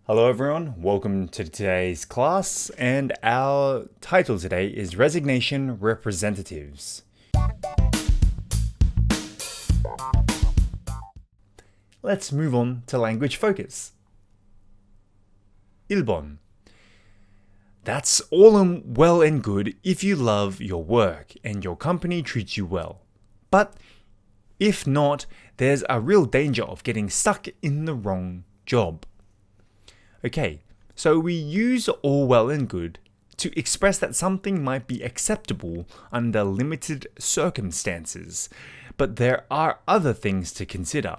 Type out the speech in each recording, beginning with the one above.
Hello everyone, welcome to today's class, and our title today is Resignation Representatives. Let's move on to language focus. 1번. That's all well and good if you love your work and your company treats you well. But if not, there's a real danger of getting stuck in the wrong job. Okay, so we use all well and good to express that something might be acceptable under limited circumstances, but there are other things to consider.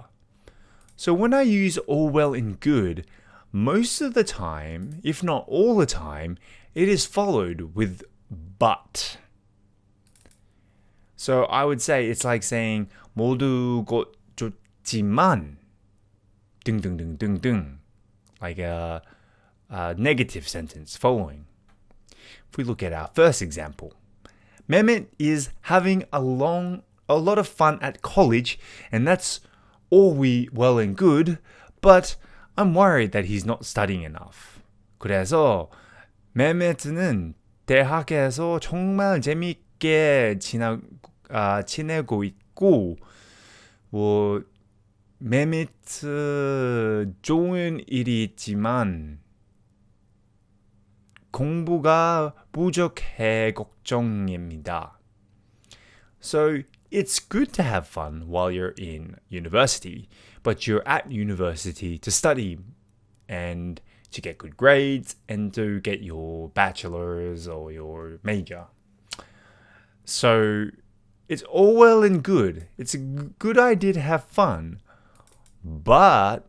So when I use all well and good, most of the time, if not all the time, it is followed with but. So I would say it's like saying 모두 곧 좋지만 등등등등등. Like a negative sentence following. If we look at our first example, Mehmet is having a lot of fun at college, and that's all well and good, but I'm worried that he's not studying enough. 그래서 메메트는 대학에서 정말 재미있게 지내고 있고, 메미트 좋은 일이 있지만 공부가 부족해 걱정입니다. So it's good to have fun while you're in university, but you're at university to study and to get good grades and to get your bachelor's or your major. So it's all well and good. It's a good idea to have fun. But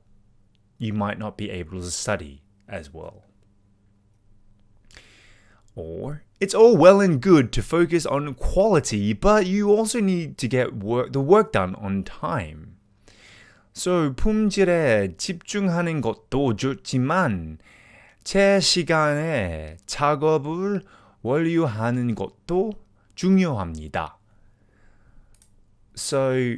you might not be able to study as well. Or it's all well and good to focus on quality, but you also need to get the work done on time. So 품질에 집중하는 것도 좋지만 제 시간에 작업을 완료하는 것도 중요합니다. So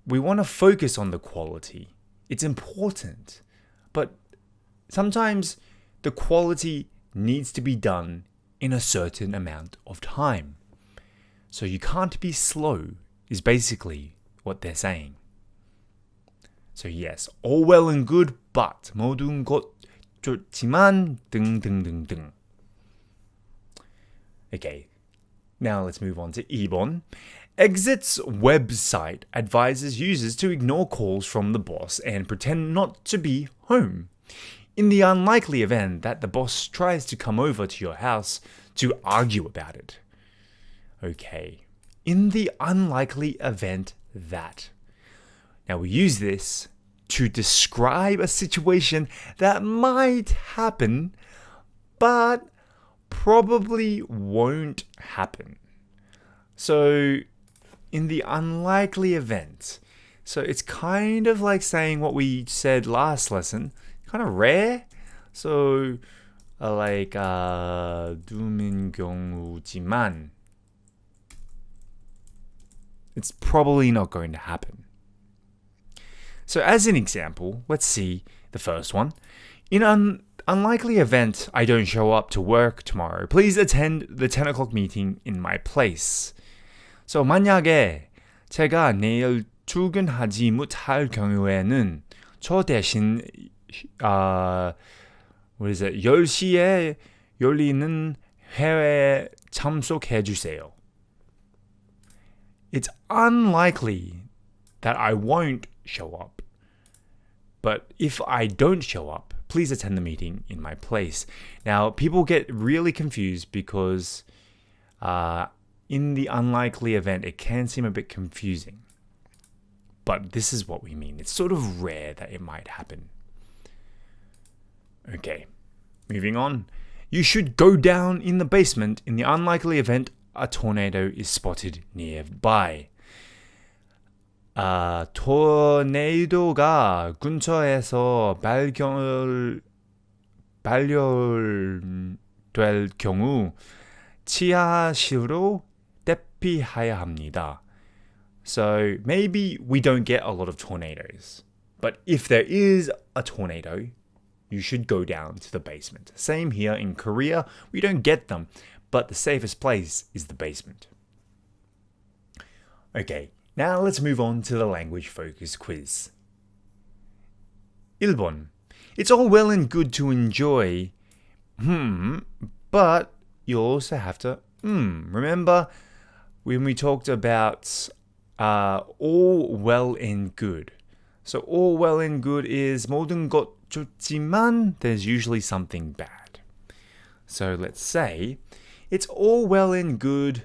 we want to focus on the quality. It's important. But sometimes the quality needs to be done in a certain amount of time. So you can't be slow, is basically what they're saying. So yes, all well and good, but 모든 것 좋지만 등등등등. Okay, now let's move on to 2번. Exit's website advises users to ignore calls from the boss and pretend not to be home. In the unlikely event that the boss tries to come over to your house to argue about it. Okay, in the unlikely event that. Now we use this to describe a situation that might happen, but probably won't happen. So in the unlikely event. So it's kind of like saying what we said last lesson, kind of rare. So like 드문 경우지만 it's probably not going to happen. So as an example, let's see the first one. In an unlikely event I don't show up to work tomorrow, please attend the 10 o'clock meeting in my place. So 만약에 제가 내일 출근하지 못할 경우에는 저 대신 10시에 열리는 회의에 참석해 주세요. It's unlikely that I won't show up. But if I don't show up, please attend the meeting in my place. Now, people get really confused because in the unlikely event, it can seem a bit confusing. But this is what we mean. It's sort of rare that it might happen. Okay, moving on. You should go down in the basement in the unlikely event a tornado is spotted nearby. 토네이도가 근처에서 발견될 경우 지하실로 대피해야 합니다. So maybe we don't get a lot of tornadoes. But if there is a tornado, you should go down to the basement. Same here in Korea, we don't get them, but the safest place is the basement. Okay, now let's move on to the language focus quiz. 1번. It's all well and good to enjoy, but you also have to, Remember when we talked about all well and good. So all well and good is 모든 것 좋지만 there's usually something bad. So let's say it's all well and good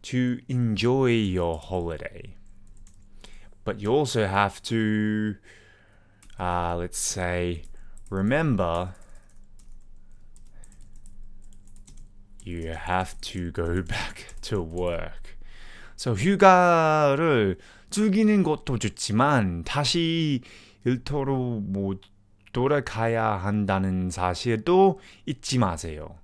to enjoy your holiday. But you also have to, let's say, remember you have to go back to work. So 휴가를 즐기는 것도 좋지만 다시 일터로 돌아가야 한다는 사실도 잊지 마세요.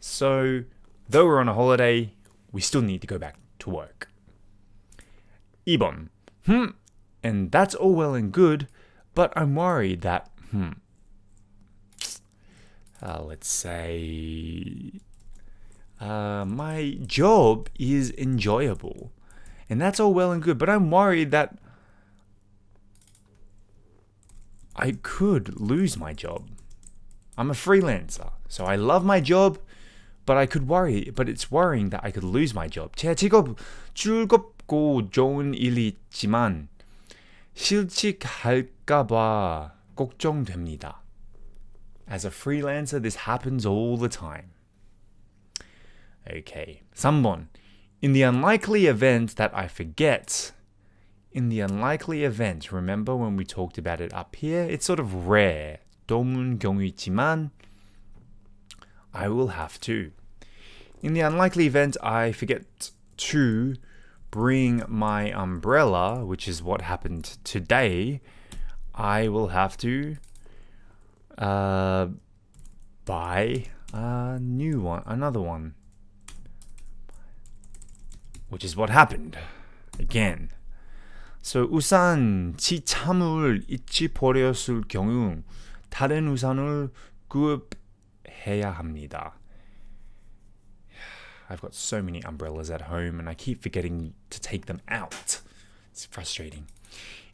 So though we're on a holiday, we still need to go back to work. 2번. And that's all well and good, but I'm worried that, let's say, my job is enjoyable. And that's all well and good, but I'm worried that I could lose my job. I'm a freelancer, so I love my job, but it's worrying that I could lose my job. 제 직업 즐겁고 좋은 일이 있지만 실직할까봐 걱정됩니다. As a freelancer, this happens all the time. Okay, 3번. In the unlikely event that I forget, remember when we talked about it up here? It's sort of rare. 드문 경우이지만 I will have to. In the unlikely event I forget to bring my umbrella, which is what happened today, I will have to buy another one. Which is what happened. Again. So 우산 지참을 잊지 버렸을 경우 다른 우산을 구입해야 합니다. I've got so many umbrellas at home and I keep forgetting to take them out. It's frustrating.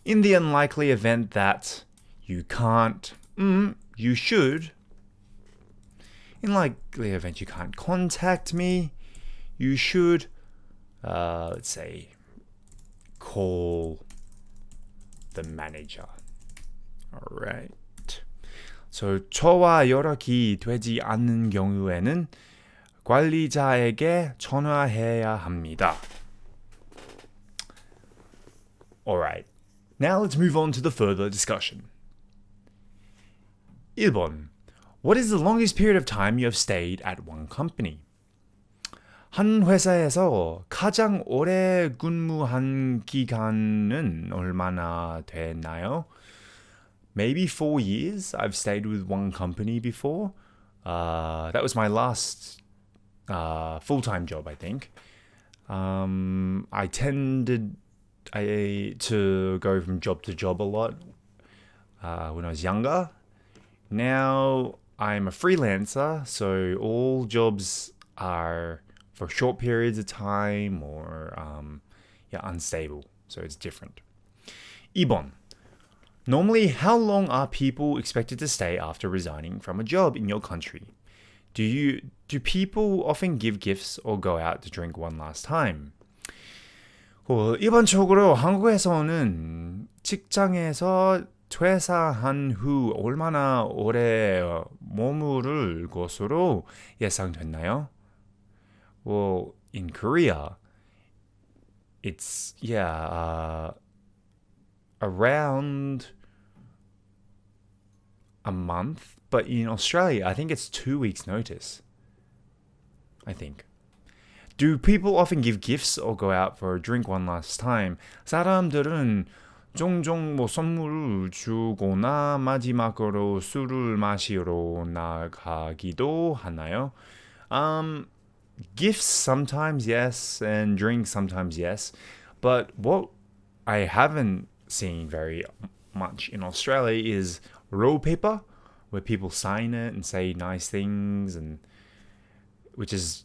In the unlikely event that you can't, you should. In likely event you can't contact me, you should let's say, call the manager. Alright. So, 저와 연락이 되지 않는 경우에는 관리자에게 전화해야 합니다. Alright. Now let's move on to the further discussion. 1번. What is the longest period of time you have stayed at one company? 한 회사에서 가장 오래 근무한 기간은 얼마나 되나요? Maybe 4 years. I've stayed with one company before. That was my last full-time job, I think. I tended to go from job to job a lot when I was younger. Now I'm a freelancer, so all jobs are for short periods of time or unstable. So it's different. 2번. Normally, how long are people expected to stay after resigning from a job in your country? Do people often give gifts or go out to drink one last time? 일반적으로 한국에서는 직장에서 퇴사한 후 얼마나 오래 머무를 것으로 예상됐나요? Well, in Korea, it's, around a month. But in Australia, I think it's 2 weeks' notice. I think. Do people often give gifts or go out for a drink one last time? 사람들은 종종 선물을 주거나 마지막으로 술을 마시러 나가기도 하나요? Gifts sometimes, yes, and drinks sometimes, yes. But what I haven't seen very much in Australia is roll paper where people sign it and say nice things, and which is,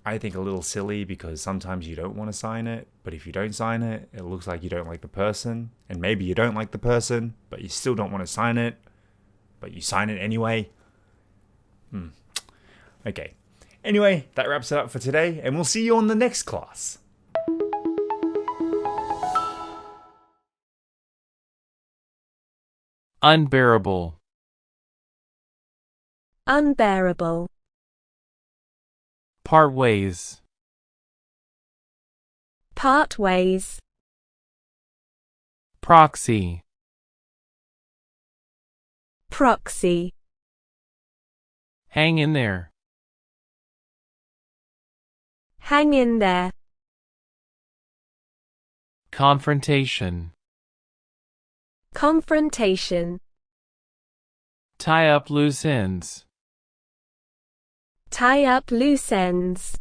I think, a little silly because sometimes you don't want to sign it, but if you don't sign it, it looks like you don't like the person, and maybe you don't like the person, but you still don't want to sign it, but you sign it anyway. Okay. Anyway, that wraps it up for today, and we'll see you on the next class. Unbearable. Unbearable. Part ways. Part ways. Proxy. Proxy. Hang in there. Hang in there. Confrontation. Confrontation. Tie up loose ends. Tie up loose ends.